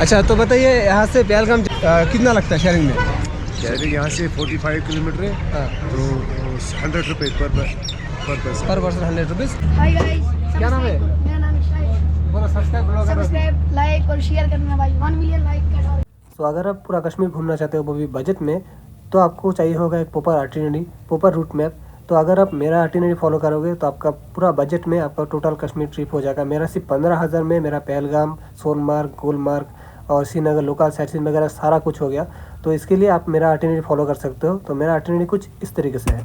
अच्छा तो बताइए यहाँ से पहलगाम कितना लगता है शेयरिंग में? शेयरिंग यहाँ से 45 किलोमीटर है। तो 100 रुपये पर पर्सन। पर पर्सन 100 रुपीज़। हाय गाइस, क्या नाम है? मेरा नाम शाहिद। बोलो सब्सक्राइब, लाइक और शेयर करना भाई, 1 मिलियन लाइक का टारगेट। तो अगर आप पूरा कश्मीर घूमना चाहते हो वो भी बजट में, तो आपको चाहिए होगा एक proper itinerary, proper route map. तो अगर आप मेरा आइटिनरी फॉलो करोगे तो आपका पूरा बजट में आपका टोटल कश्मीर ट्रिप हो जाएगा। मेरा सिर्फ 15,000 में मेरा पहलगाम, सोनमार्ग, गुलमार्ग और श्रीनगर लोकल साइट सीन वगैरह सारा कुछ हो गया। तो इसके लिए आप मेरा आइटिनरी फॉलो कर सकते हो। तो मेरा आइटिनरी कुछ इस तरीके से है।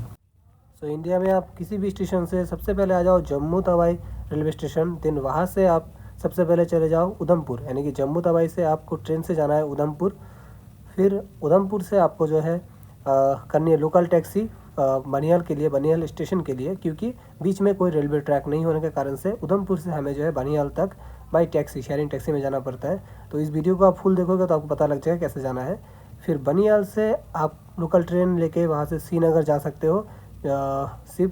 तो इंडिया में आप किसी भी स्टेशन से सबसे पहले आ जाओ जम्मू तवाई रेलवे स्टेशन। देन वहाँ से आप सबसे पहले चले जाओ उधमपुर, यानी कि जम्मू तवाई से आपको ट्रेन से जाना है उधमपुर। फिर उधमपुर से आपको जो है करनी है लोकल टैक्सी बनिहाल के लिए, बनिहाल स्टेशन के लिए, क्योंकि बीच में कोई रेलवे ट्रैक नहीं होने के कारण से उधमपुर से हमें जो है बनिहाल तक बाई टैक्सी, शेयरिंग टैक्सी में जाना पड़ता है। तो इस वीडियो को आप फुल देखोगे तो आपको पता लग जाएगा कैसे जाना है। फिर बनिहाल से आप लोकल ट्रेन लेके वहाँ से श्रीनगर जा सकते हो सिर्फ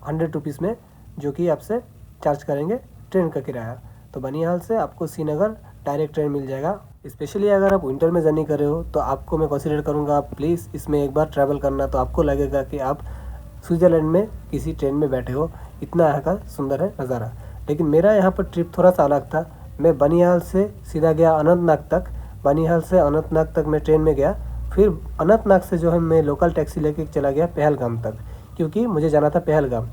100 रुपीज़ में, जो कि आपसे चार्ज करेंगे ट्रेन का किराया। तो बनिहाल से आपको श्रीनगर डायरेक्ट ट्रेन मिल जाएगा। स्पेशली अगर आप विंटर में जर्नी कर रहे हो तो आपको मैं कंसीडर करूँगा प्लीज़ इसमें एक बार ट्रैवल करना। तो आपको लगेगा कि आप स्विट्ज़रलैंड में किसी ट्रेन में बैठे हो, इतना यहाँ का सुंदर है नज़ारा। लेकिन मेरा यहाँ पर ट्रिप थोड़ा सा अलग था। मैं बनिहाल से सीधा गया अनंतनाग तक, बनिहाल से अनंतनाग तक मैं ट्रेन में गया। फिर अनंतनाग से जो है मैं लोकल टैक्सी लेके चला गया पहलगाम तक, क्योंकि मुझे जाना था पहलगाम।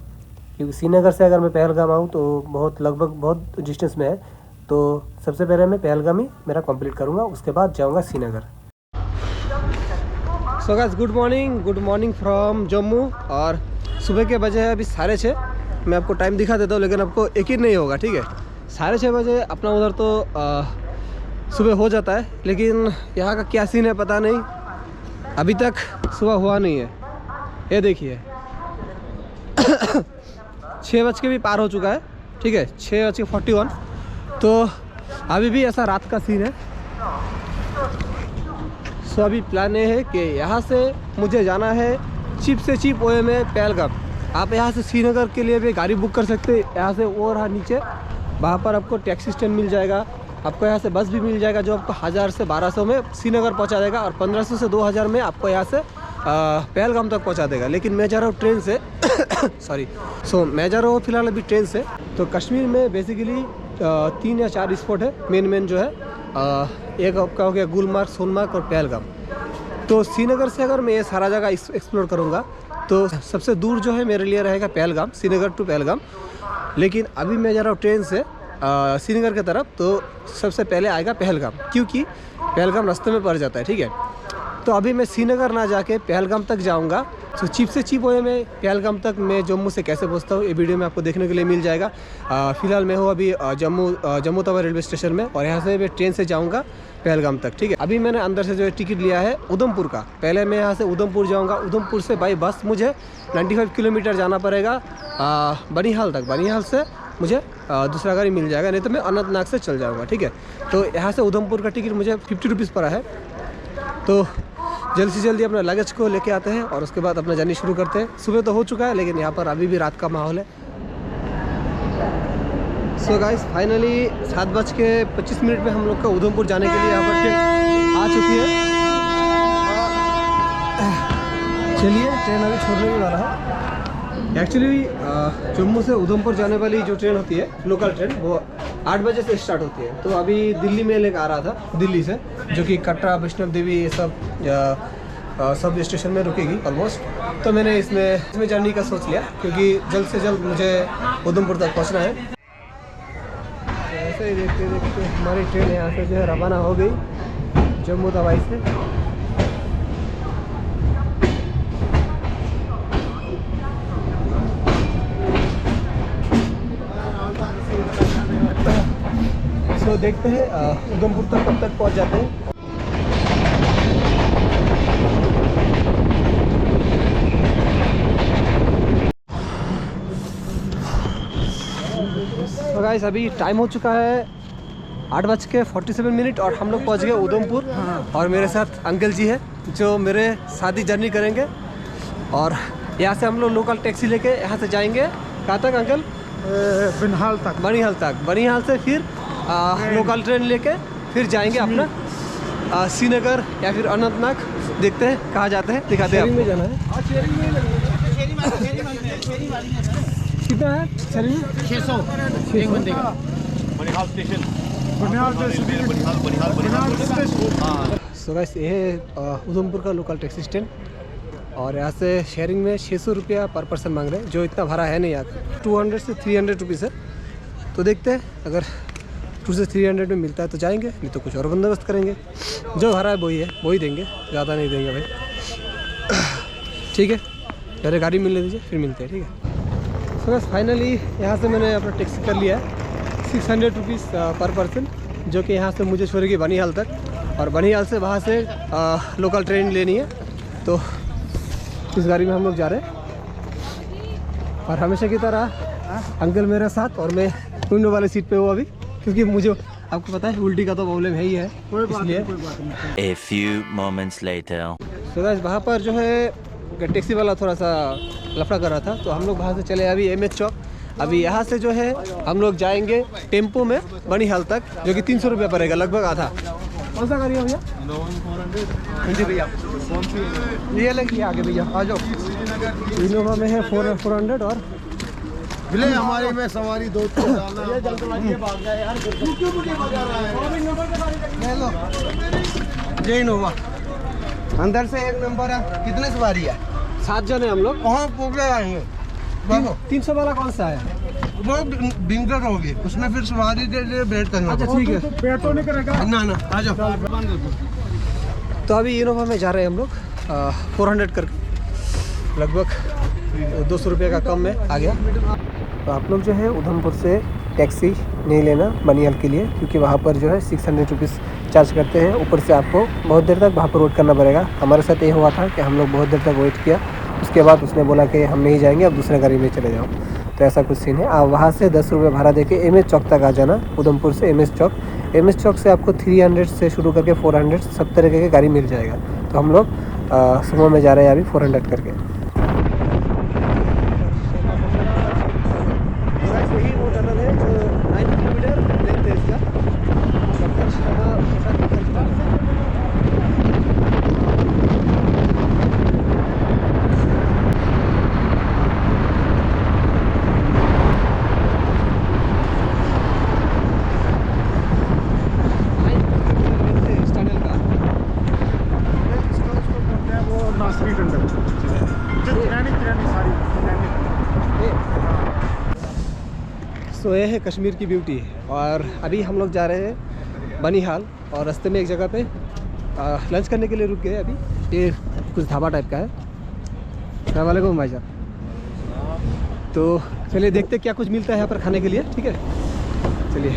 क्योंकि श्रीनगर से अगर मैं पहलगाम आऊँ तो लगभग बहुत डिस्टेंस में है। तो सबसे पहले मैं पहलगाम ही मेरा कंप्लीट करूँगा, उसके बाद जाऊँगा Srinagar. So guys good morning from Jammu. और सुबह के बजे है अभी 6:30। मैं आपको टाइम दिखा देता हूँ लेकिन आपको यकीन नहीं होगा, ठीक है। 6:30 बजे अपना उधर तो सुबह हो जाता है, लेकिन यहाँ का क्या सीन है पता नहीं, अभी तक सुबह हुआ नहीं है। ये देखिए 6 बज के भी पार हो चुका है, ठीक है, 6:41। तो अभी भी ऐसा रात का सीन है। सो अभी प्लान ये है कि यहाँ से मुझे जाना है चीप से चीप वे में पहलगाम। आप यहाँ से श्रीनगर के लिए भी गाड़ी बुक कर सकते हैं, यहाँ से और नीचे वहाँ पर आपको टैक्सी स्टैंड मिल जाएगा। आपको यहाँ से बस भी मिल जाएगा जो आपको 1000 से 1200 में श्रीनगर पहुँचा देगा, और 1500 से 2000 में आपको यहाँ से पहलगाम तक पहुँचा देगा। लेकिन मैं जा रहा हूँ ट्रेन से सो मैं जा रहा हूँ फिलहाल अभी ट्रेन से। तो कश्मीर में बेसिकली 3 या 4 स्पॉट है मेन जो है। एक आपका हो गया गुलमार्ग, सोनमार्ग और पहलगाम। तो श्रीनगर से अगर मैं ये सारा जगह एक्सप्लोर करूँगा तो सबसे दूर जो है मेरे लिए रहेगा पहलगाम, श्रीनगर टू पहलगाम। लेकिन अभी मैं जा रहा हूँ ट्रेन से श्रीनगर की तरफ, तो सबसे पहले आएगा पहलगाम, क्योंकि पहलगाम रास्ते में पड़ जाता है, ठीक है। तो अभी मैं श्रीनगर ना जाके पहलगाम तक जाऊंगा। तो चीप से चीप वे में पहलगाम तक मैं जम्मू से कैसे पहुंचता हूँ ये वीडियो में आपको देखने के लिए मिल जाएगा। फिलहाल मैं हूँ अभी जम्मू तवा रेलवे स्टेशन में, और यहाँ से मैं ट्रेन से जाऊँगा पहलगाम तक, ठीक है। अभी मैंने अंदर से जो है टिकट लिया है उधमपुर का। पहले मैं यहाँ से उधमपुर जाऊँगा, उधमपुर से बाई बस मुझे 95 किलोमीटर जाना पड़ेगा बनिहाल तक। बनिहाल से मुझे दूसरा गाड़ी मिल जाएगा, नहीं तो मैं अनंतनाग से चल जाऊँगा, ठीक है। तो यहाँ से उधमपुर का टिकट मुझे 50 रुपीज़ पड़ा है। तो जल्द से जल्दी अपना लगेज को लेके आते हैं और उसके बाद अपना जर्नी शुरू करते हैं। सुबह तो हो चुका है लेकिन यहाँ पर अभी भी रात का माहौल है। सो गाइस फाइनली 7:25 में हम लोग का उधमपुर जाने के लिए यहाँ पर ट्रेन आ चुकी है। चलिए ट्रेन अभी छोड़ने भी वाला है। एक्चुअली जम्मू से उधमपुर जाने वाली जो ट्रेन होती है लोकल ट्रेन, वो 8 बजे से स्टार्ट होती है। तो अभी दिल्ली में लेकर आ रहा था, दिल्ली से, जो कि कटरा, वैष्णव देवी, ये सब स्टेशन में रुकेगी ऑलमोस्ट। तो मैंने इसमें जर्नी का सोच लिया, क्योंकि जल्द से जल्द मुझे उधमपुर तक पहुंचना है। ऐसे ही देखते देखते हमारी ट्रेन यहाँ से जो है रवाना हो गई जम्मू तवाई से। तो देखते हैं उधमपुर तक कब तक पहुंच जाते हैं। तो गाइस अभी टाइम हो चुका है 8:47 और हम लोग पहुंच गए उधमपुर। और मेरे साथ अंकल जी है जो मेरे साथ ही जर्नी करेंगे। और यहाँ से हम लोग लोकल टैक्सी लेके यहाँ से जाएंगे कहाँ तक अंकल? बनिहाल तक। बनिहाल से फिर लोकल ट्रेन लेके फिर जाएंगे अपना श्रीनगर या फिर अनंतनाग। देखते हैं कहाँ जाते हैं, दिखाते हैं। में जाना है। कितना है शेयरिंग में? 600 एक बंदे का। बनिहाल स्टेशन। सो गाइस ये है उधमपुर का लोकल टैक्सी स्टैंड और यहाँ से शेयरिंग में 600 रुपया पर पर्सन मांग रहे हैं, जो इतना भाड़ा है नहीं यहाँ। 200 से 300 रुपीज़ है। तो देखते हैं अगर 200 से 300 में मिलता है तो जाएंगे, नहीं तो कुछ और बंदोबस्त करेंगे। जो भाड़ा है वही है, वही देंगे, ज़्यादा नहीं देंगे भाई। ठीक है, पहले गाड़ी मिलने दीजिए फिर मिलते हैं। ठीक है। सो बस फाइनली यहाँ से मैंने अपना टैक्सी कर लिया है 600 रुपीज़ पर पर्सन, जो कि यहाँ से मुझे छोड़ेगी बनिहाल तक और बनिहाल से वहाँ से लोकल ट्रेन लेनी है। तो इस गाड़ी में हम लोग जा रहे हैं और हमेशा की तरह अंकल मेरे साथ और मैं विंडो वाले सीट पे हूँ अभी, क्योंकि मुझे आपको पता है उल्टी का तो प्रॉब्लम है ही है, इसलिए। A few moments later. तो गाइस वहाँ पर जो है टैक्सी वाला थोड़ा सा लफड़ा कर रहा था, तो हम लोग वहाँ से चले अभी MS चौक। अभी यहाँ से जो है हम लोग जाएंगे टेम्पो में बनिहाल तक, जो कि 300 रुपया पड़ेगा, लगभग आधा। कौन सा गाड़ी है भैया? जी भैया ये लगी आगे भैया, आ जाओ। इनोवा में है 400 और मिले हमारे में सवारी 2 जय इनोवा अंदर से 1 नंबर है। कितने सवारी है? 7 जन है हम लोग। कहाँ पोगले आएंगे? 300 वाला कौन सा है? वो विंगर होगी, उसमें फिर सवारी के लिए वेट करना। अच्छा ठीक है, पेट तो नहीं करेगा ना ना, आ जाओ। तो अभी इनोवा में जा रहे हैं हम लोग 400 करके, लगभग 200 रुपये का कम में आ गया। तो आप लोग जो है उधमपुर से टैक्सी नहीं लेना बनिहाल के लिए, क्योंकि वहाँ पर जो है 600 रुपीज़ चार्ज करते हैं। ऊपर से आपको बहुत देर तक वहाँ पर वेट करना पड़ेगा। हमारे साथ ये हुआ था कि हम लोग बहुत देर तक वेट किया, उसके बाद उसने बोला कि हम नहीं जाएंगे, अब दूसरे गाड़ी में चले जाओ। तो ऐसा कुछ सीन है। आप वहाँ से 10 रुपये भाड़ा देके MS चौक तक आ जाना, उधमपुर से MS चौक से आपको 300 से शुरू करके 400 सब तरह के गाड़ी मिल जाएगा। तो हम लोग सुबह में जा रहे हैं अभी 400 करके। यही वो टनल है जो 9 किलोमीटर लेंथ है इसका। सो ये है कश्मीर की ब्यूटी। और अभी हम लोग जा रहे हैं बनिहाल और रास्ते में एक जगह पे लंच करने के लिए रुक गए। अभी ये कुछ ढाबा टाइप का है। अस्सलाम वालेकुम भाई साहब। तो चलिए देखते क्या कुछ मिलता है यहाँ पर खाने के लिए। ठीक है, चलिए।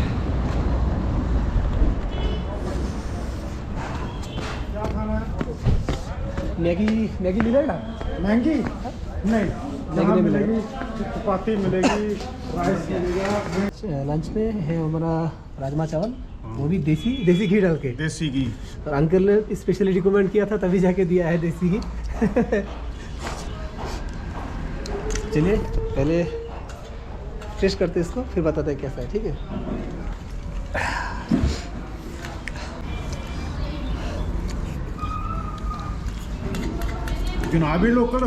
मैगी मिलेगा? महंगी नहीं, नहीं मिलेगी। चपाती मिलेगी, राइस मिलेगा। लंच में है हमारा राजमा चावल, वो भी देसी घी डाल के, देसी घी। और अंकल ने स्पेशली रिकमेंड किया था तभी जाके दिया है देसी घी। चलिए पहले टेस्ट करते इसको, फिर बताते हैं कैसा है। ठीक है। जुनाबी लोकल।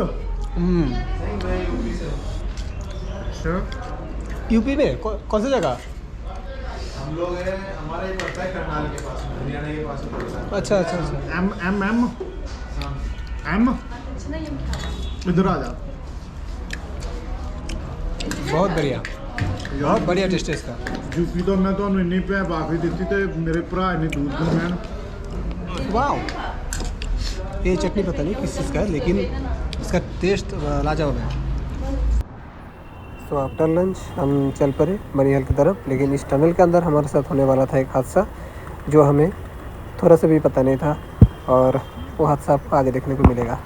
यूपी में कौन सी जगह? हम लोग हैं, हमारा ही पड़ता है करनाल के पास, हरियाणा के पास पड़ता है। अच्छा अच्छा अच्छा। एम इधर आ जा। बहुत बढ़िया, बहुत बढ़िया टेस्ट है इसका। यूपी तो मैं तो इन्नी पे बाकी देती थे, मेरे भरा इन्नी दूर को मैं। वाह, ये चटनी पता नहीं किस चीज़ का है, लेकिन इसका टेस्ट लाजवाब है। तो आफ्टर लंच हम चल पड़े बनिहाल की तरफ, लेकिन इस टनल के अंदर हमारे साथ होने वाला था एक हादसा जो हमें थोड़ा सा भी पता नहीं था, और वो हादसा आपको आगे देखने को मिलेगा।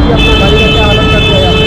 अपना गाड़ी का क्या हालत कर दिया यार।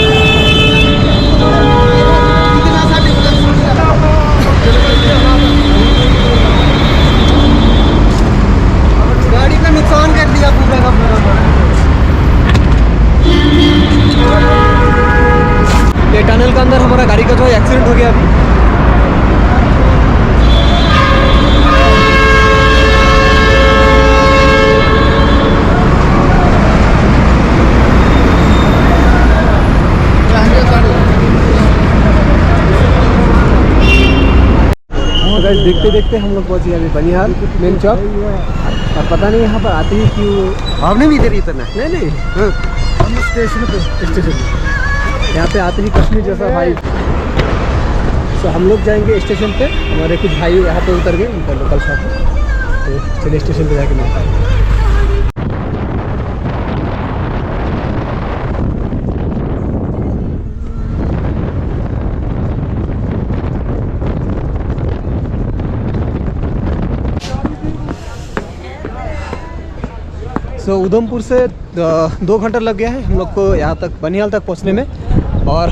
गाइस देखते देखते हम लोग पहुँच गए अभी बनिहाल मेन चौक। और पता नहीं यहाँ पर आते ही क्यों आपने भी इधर इतना नहीं हम स्टेशन पे यहाँ पे आते ही कश्मीर जैसा भाई। तो हम लोग जाएंगे स्टेशन पे, हमारे कुछ भाई यहाँ पे उतर गए उनका लोकल शॉप है, तो चलिए स्टेशन पे जाके मिलता है। सो उधमपुर से 2 घंटा लग गया है हम लोग को यहाँ तक बनिहाल तक पहुँचने में। और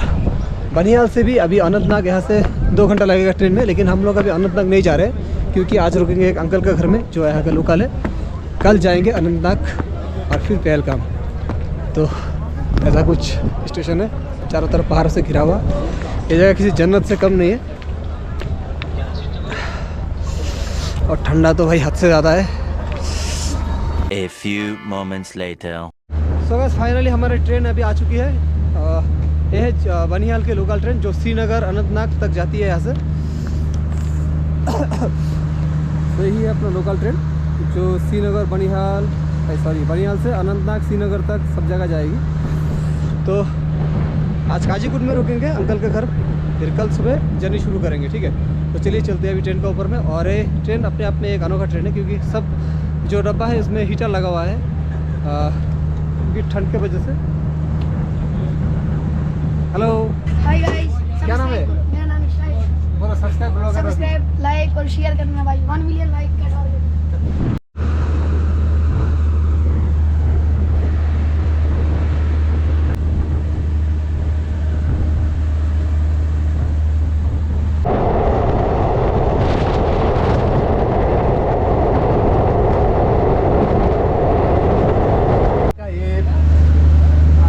बनिहाल से भी अभी अनंतनाग यहाँ से 2 घंटा लगेगा ट्रेन में। लेकिन हम लोग अभी अनंतनाग नहीं जा रहे क्योंकि आज रुकेंगे एक अंकल के घर में जो यहाँ का लोकल है। कल जाएंगे अनंतनाग और फिर पहलगाम। तो ऐसा कुछ स्टेशन है, चारों तरफ पहाड़ से घिरा हुआ। ये जगह किसी जन्नत से कम नहीं है। और ठंडा तो भाई हद से ज़्यादा है। A few moments later. सो बस फाइनली हमारी ट्रेन अभी आ चुकी है। यह है बनिहाल के लोकल ट्रेन जो श्रीनगर अनंतनाग तक जाती है यहाँ से। तो यही है अपना लोकल ट्रेन जो श्रीनगर बनिहाल से अनंतनाग श्रीनगर तक सब जगह जाएगी। तो आज गाजीपुर में रुकेंगे अंकल के घर, फिर कल सुबह जर्नी शुरू करेंगे। ठीक है, तो चलिए चलते हैं अभी ट्रेन का ऊपर में। और ये ट्रेन अपने आप में एक अनोखा ट्रेन है क्योंकि सब जो डब्बा है इसमें हीटर लगा हुआ है क्योंकि ठंड के वजह से। हेलो, हाय गाइस, क्या नाम है? मेरा नाम है शाहिद। बोलो सब्सक्राइब, लाइक और शेयर करना भाई। 1 मिलियन लाइक का टारगेट।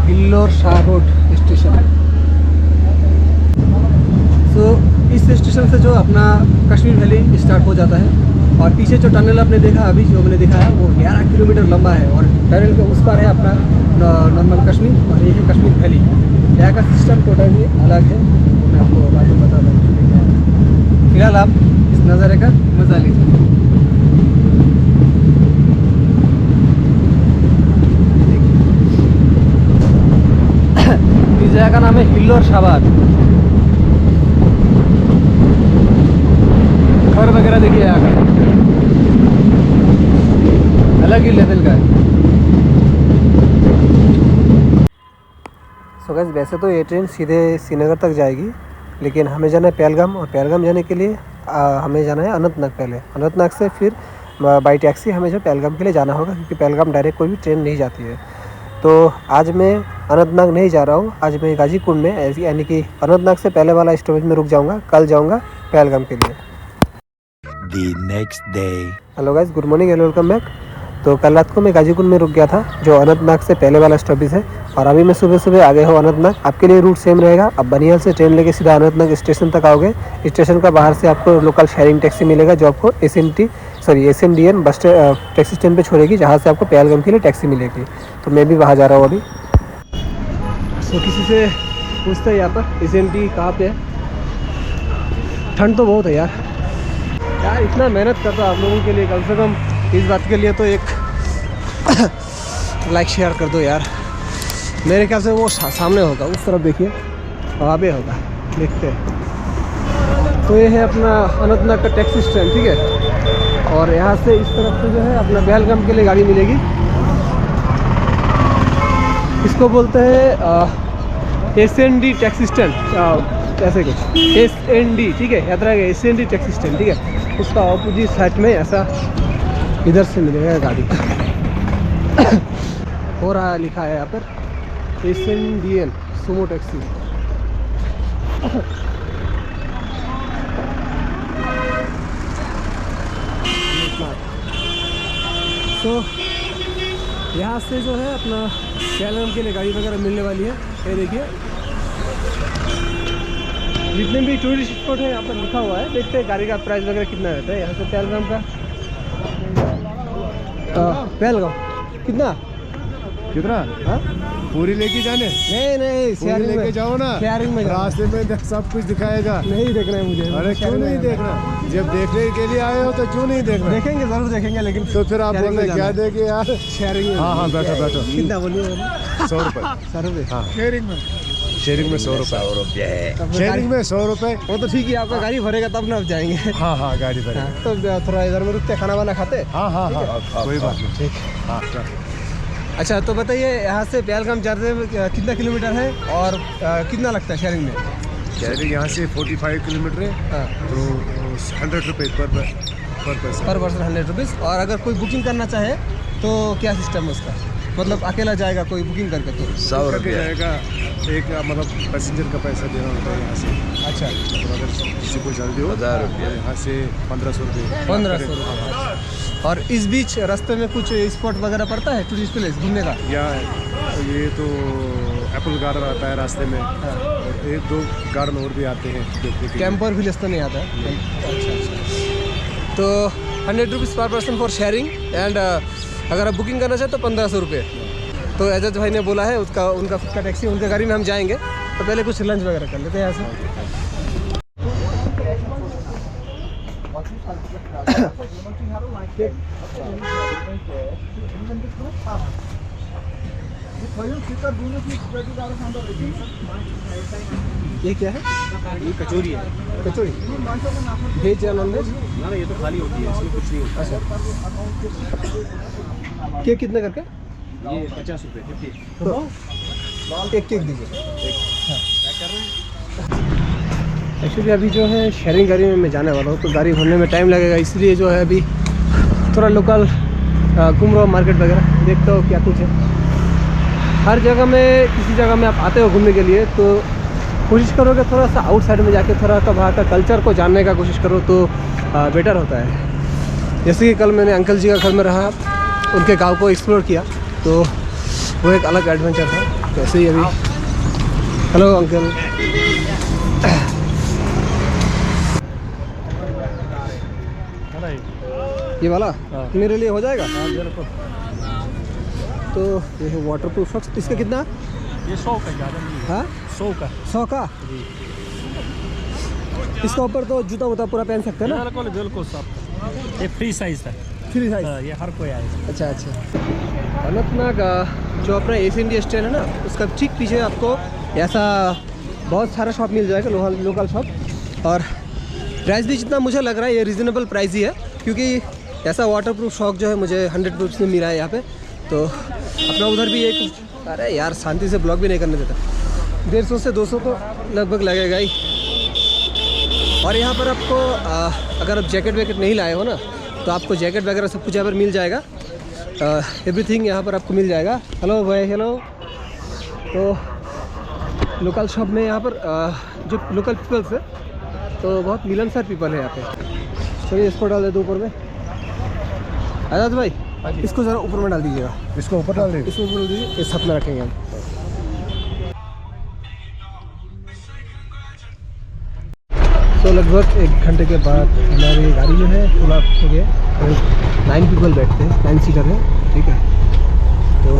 हिल्लोर शाह रोड स्टेशन। सो इस स्टेशन से जो अपना कश्मीर वैली स्टार्ट हो जाता है। और पीछे जो टनल आपने देखा अभी जो मैंने दिखाया वो 11 किलोमीटर लंबा है। और टनल के उस पार है अपना नॉर्मल कश्मीर और ये है कश्मीर वैली। यहाँ का सिस्टम टोटली अलग है, मैं आपको बाद में बता दूँ। फिलहाल आप इस नज़ारे का मज़ा लीजिए। इस जगह का नाम है हिल्लोर शाबाद। घर वगैरह देखिए यहाँ का अलग ही लेवल का है। सो गाइस वैसे तो ये ट्रेन सीधे श्रीनगर तक जाएगी, लेकिन हमें जाना है पहलगाम। और पहलगाम जाने के लिए हमें जाना है अनंतनाग। पहले अनंतनाग से फिर बाई टैक्सी हमें जो पहलगाम के लिए जाना होगा क्योंकि पहलगाम डायरेक्ट कोई भी ट्रेन नहीं जाती है। तो आज मैं अनंतनाग नहीं जा रहा हूँ, आज मैं गाजीपुर में यानी कि अनंतनाग से पहले वाला स्टॉपेज में रुक जाऊँगा। कल जाऊँगा पहलगाम के लिए। The next day. Hello guys, good morning and welcome back. तो कल रात को मैं गाजीपुर में रुक गया था जो अनंतनाग से पहले वाला स्टॉपेज है। और अभी मैं सुबह सुबह आ गया हूँ अनंतनाग। आपके लिए रूट सेम रहेगा। अब बनिहाल से ट्रेन लेके सीधा अनंतनाग स्टेशन तक आओगे। स्टेशन का बाहर से आपको लोकल शेयरिंग टैक्सी मिलेगा जो आपको SNDN बस टैक्सी स्टैंड पे छोड़ेगी, जहाँ से आपको पहलगाम के लिए टैक्सी मिलेगी। तो मैं भी वहाँ जा रहा हूँ अभी। तो किसी से पूछते हैं यहाँ पर SND कहाँ पे है। ठंड तो बहुत है यार इतना मेहनत करता आप लोगों के लिए, कम से कम इस बात के लिए तो एक लाइक शेयर कर दो यार। मेरे ख्याल से वो सामने होगा, उस तरफ देखिए वहाँ पे होगा, देखते हैं। तो ये है अपना अनंतनाग का टैक्सी स्टैंड। ठीक है, और यहाँ से इस तरफ से जो है अपना पहलगाम के लिए गाड़ी मिलेगी। इसको बोलते हैं SND टैक्सी स्टैंड, ऐसे कुछ SND। ठीक है, याद रखेगा SND टैक्सी स्टैंड। ठीक है, उसका ऑपोजिट साइड में ऐसा इधर से मिलेगा गाड़ी। हो रहा लिखा है यहाँ पर SNDN सुमो टैक्सी। तो यहाँ से जो है अपना पहलगाम के लिए गाड़ी वगैरह मिलने वाली है। ये देखिए जितने भी टूरिस्ट स्पॉट है यहाँ पर लिखा हुआ है। देखते हैं गाड़ी का प्राइस वगैरह कितना रहता है यहाँ से पहलगाम का। पहलगाम कितना कितना? हाँ? पूरी लेके जाने? नहीं नहीं, पूरी शेयरिंग लेके में जाओ ना, शेयरिंग में जाना। रास्ते में सब कुछ दिखाएगा। नहीं देखना है मुझे। अरे क्यों नहीं देखना? जब देखने के लिए आए हो तो क्यों नहीं देखना? देखेंगे, जरूर देखेंगे, लेकिन तो फिर आप शेयरिंग बोल रहे में क्या जाना है। देंगे यार? शेयरिंग में। हाँ हाँ, बैठो बैठो। कितना बोलिए? 100 रुपये। 100 रुपये। हाँ, शेयरिंग में। शेयरिंग में 100 रुपये। शेयरिंग में 100 रुपये। वो तो ठीक है, आपका गाड़ी भरेगा तब ना आप जाएंगे। हाँ हाँ, गाड़ी पर। हाँ, तो थोड़ा इधर में रुकते, खाना वाना खाते। हाँ हाँ हाँ, कोई बात नहीं। ठीक। हाँ, अच्छा, तो बताइए यहाँ से पहलगाम जाते कितना किलोमीटर है और कितना लगता है शेयरिंग में? शेयरिंग यहाँ से 45 किलोमीटर है, हाँ, तो 100 रुपये पर पर्सन। पर पर्सन 100 रुपीज़। और अगर कोई बुकिंग करना चाहे तो क्या सिस्टम है उसका? मतलब अकेला जाएगा कोई बुकिंग करके तो 100 रुपये जाएगा। एक मतलब पैसेंजर का पैसा देना होता है यहाँ से। अच्छा, तो अगर किसी को जल्दी हो 1000 रुपये, यहाँ से 1500 रुपये। 1500 रुपये। और इस बीच रास्ते में कुछ स्पॉट वगैरह पड़ता है टूरिस्ट प्लेस घूमने का? या ये तो एप्पल गार्डन आता है रास्ते में, और 1-2 गार्डन और भी आते हैं देखने के लिए। कैंपर विलेज तो नहीं आता है? अच्छा अच्छा। तो 100 रुपीज़ पर पर्सन फॉर शेयरिंग एंड अगर आप बुकिंग करना चाहें तो 1500 रुपये। तो एजाज भाई ने बोला है उसका, उनका खुद का टैक्सी, उनके गाड़ी में हम जाएंगे। तो पहले कुछ लंच वगैरह कर लेते हैं यहाँ से। ये क्या है? ये कचौरी है। कचौड़ी वेज या नॉन वेज? ना ये तो खाली होती है, इसमें कुछ नहीं होता। अच्छा, केक कितने करके? ये 50 रुपये 50। तो एक केक दीजिए। एक्चुअली अभी जो है शेयरिंग गाड़ी में मैं जाने वाला हूँ, तो गाड़ी भरने में टाइम लगेगा, इसलिए जो है अभी थोड़ा लोकल घूम रहा हूँ, मार्केट वगैरह देखता हूँ क्या कुछ है। हर जगह में, किसी जगह में आप आते हो घूमने के लिए तो कोशिश करोगे थोड़ा सा आउटसाइड में जाके थोड़ा सा वहाँ का कल्चर को जानने का कोशिश करो तो बेटर होता है। जैसे कि कल मैंने अंकल जी का घर में रहा, उनके गांव को एक्सप्लोर किया, तो वो एक अलग एडवेंचर था। तो ऐसे ही अभी, हेलो अंकल। ये वाला मेरे लिए हो जाएगा? तो ये है वाटर प्रूफ सॉक्स, इसका कितना? ये 100 का ज़्यादा नहीं है। हाँ, 100 का। 100 का? इसका ऊपर तो जूता वूता पूरा पहन सकते हैं ना? बिल्कुल बिल्कुल सब। ये फ्री साइज था। Free size? ये हर कोई आएगा। अच्छा अच्छा। अनंतनाग जो अपना एशियन इंडिया स्टैंड है ना, उसका ठीक पीछे आपको ऐसा बहुत सारा शॉप मिल जाएगा, लोकल शॉप। और प्राइस भी जितना मुझे लग रहा है ये रीज़नेबल प्राइस ही है, क्योंकि ऐसा वाटर प्रूफ शॉक जो है मुझे 100 रुपीज़ में मिला है यहाँ पे। तो अपना उधर भी एक, अरे यार शांति से ब्लॉग भी नहीं करने देता, 150 से 200 तो लगभग लगेगा ही। और यहाँ पर आपको अगर आप जैकेट वैकेट नहीं लाए हो ना, तो आपको जैकेट वगैरह सब कुछ यहाँ पर मिल जाएगा। एवरीथिंग यहाँ पर आपको मिल जाएगा। हेलो भाई, हेलो। तो लोकल शॉप में यहाँ पर जो लोकल पीपल्स है, तो बहुत मिलनसार पीपल है यहाँ पे। चलिए इसको डाल देते ऊपर में। आजाद भाई, इसको ज़रा ऊपर में डाल दीजिएगा। इसको ऊपर डाल देंगे। इसको ऊपर डाल दीजिए, इस छत में रखेंगे हम। तो लगभग 1 घंटे के बाद हमारी गाड़ी जो है फुल अप हो गया। 9 पीपल बैठते हैं, 9 सीटर है, ठीक है। तो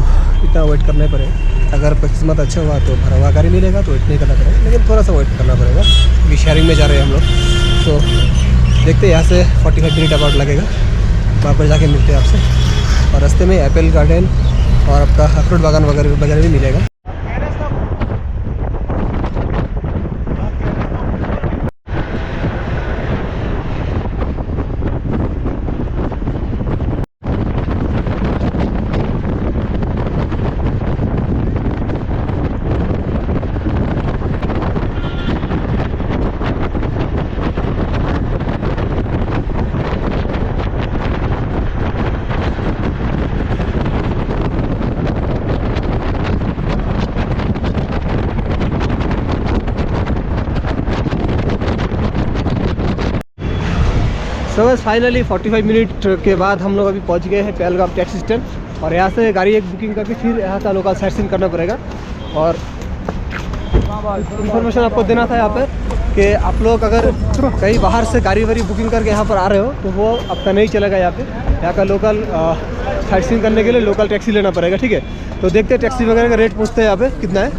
इतना वेट करना ही पड़ेगा। अगर किस्मत अच्छा हुआ तो भरा हुआ गाड़ी मिलेगा तो वेट नहीं करना पड़ेगा, लेकिन थोड़ा सा वेट करना पड़ेगा क्योंकि शेयरिंग में जा रहे हैं हम लोग। तो देखते हैं, यहाँ से 45 मिनट अबाउट लगेगा, वहाँ पर जाके मिलते हैं आपसे। और रास्ते में एप्पल गार्डन और आपका अखरोट बागान वगैरह भी मिलेगा। तो बस फाइनली 45 मिनट के बाद हम लोग अभी पहुंच गए हैं पहलगाम टैक्सी स्टैंड। और यहाँ से गाड़ी एक बुकिंग करके फिर यहाँ का लोकल साइट सीइंग करना पड़ेगा। और इन्फॉर्मेशन आपको देना था यहाँ पर कि आप लोग अगर कहीं बाहर से गाड़ी वाड़ी बुकिंग करके यहाँ पर आ रहे हो तो वो आपका नहीं चलेगा यहाँ पे। यहाँ का लोकल साइट सीइंग करने के लिए लोकल टैक्सी लेना पड़ेगा, ठीक है। तो देखते हैं टैक्सी वगैरह का रेट पूछते हैं यहाँ पे कितना है।